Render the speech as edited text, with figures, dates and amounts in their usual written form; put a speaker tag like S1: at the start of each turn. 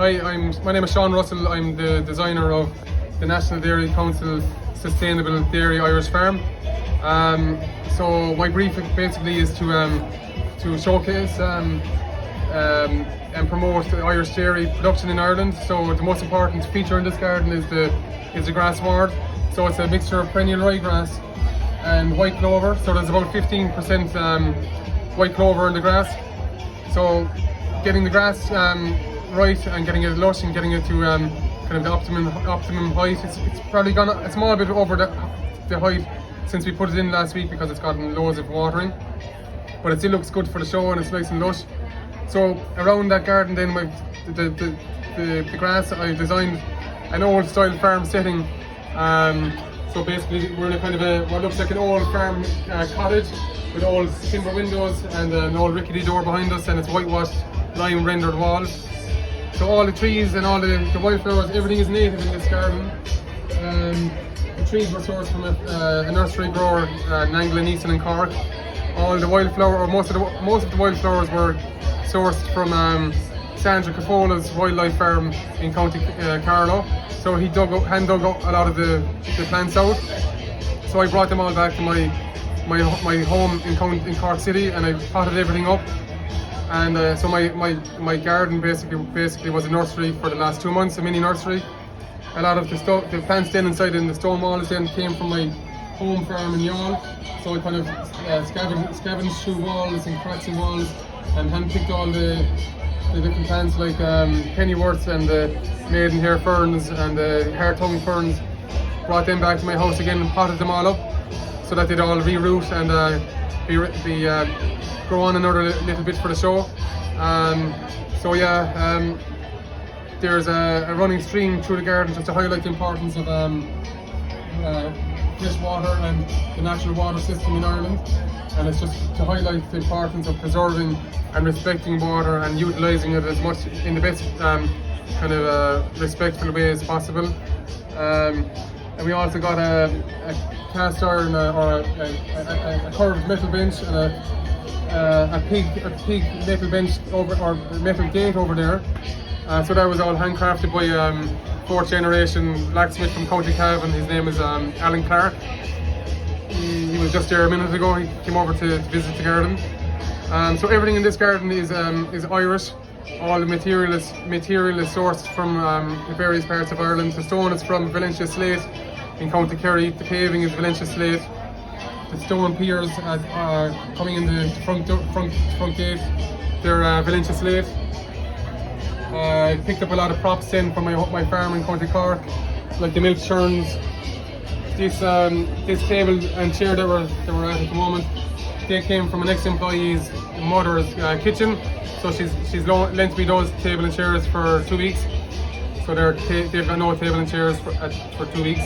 S1: Hi, my name is Sean Russell. I'm the designer of the National Dairy Council Sustainable Dairy Irish Farm. So my brief basically is to showcase and promote the Irish dairy production in Ireland. So the most important feature in this garden is the grass sward. So it's a mixture of perennial ryegrass and white clover. So there's about 15% white clover in the grass. So getting the grass right and getting it lush and getting it to kind of the optimum height. It's probably gone a small bit over the height since we put it in last week because it's gotten loads of watering, but it still looks good for the show and it's nice and lush. So around that garden then the grass, I designed an old style farm setting. So basically we're in a kind of what looks like an old farm cottage with old timber windows and an old rickety door behind us, and it's whitewashed lime rendered walls. So all the trees and all the wildflowers, everything is native in this garden. The trees were sourced from a nursery grower in Anglin, Easton and Cork. All the wildflower, or most of the wildflowers were sourced from Sandra Cafola's wildlife farm in County Carlow. So he hand dug up a lot of the plants out. So I brought them all back to my home in Cork City, and I potted everything up. And so my garden basically was a nursery for the last 2 months, a mini nursery. A lot of the plants then inside in the stone walls then came from my home farm in Youghal. So I kind of scavenged through walls and cracks in walls and handpicked all the different plants like pennyworts and the maidenhair ferns and the hair-tongue ferns. Brought them back to my house again and potted them all up so that they'd all reroot and grow on another little bit for the show. So yeah, there's a running stream through the garden just to highlight the importance of fresh water and the natural water system in Ireland. And it's just to highlight the importance of preserving and respecting water and utilising it as much in the best kind of respectful way as possible. And we also got a cast iron or a curved metal bench and a pig metal bench or metal gate over there. So that was all handcrafted by fourth generation blacksmith from County Cavan. His name is Alan Clark. He was just there a minute ago. He came over to visit the garden. So everything in this garden is Irish. All the material is sourced from the various parts of Ireland. The stone is from Valentia slate in County Kerry. The paving is Valentia slate. The stone piers coming in the front gate, they're Valentia slate. I picked up a lot of props then from my farm in County Cork, like the milk churns. This table and chair that we're at the moment, they came from an ex-employee's mother's kitchen. So she's lent me those table and chairs for 2 weeks. So they've got no table and chairs for 2 weeks.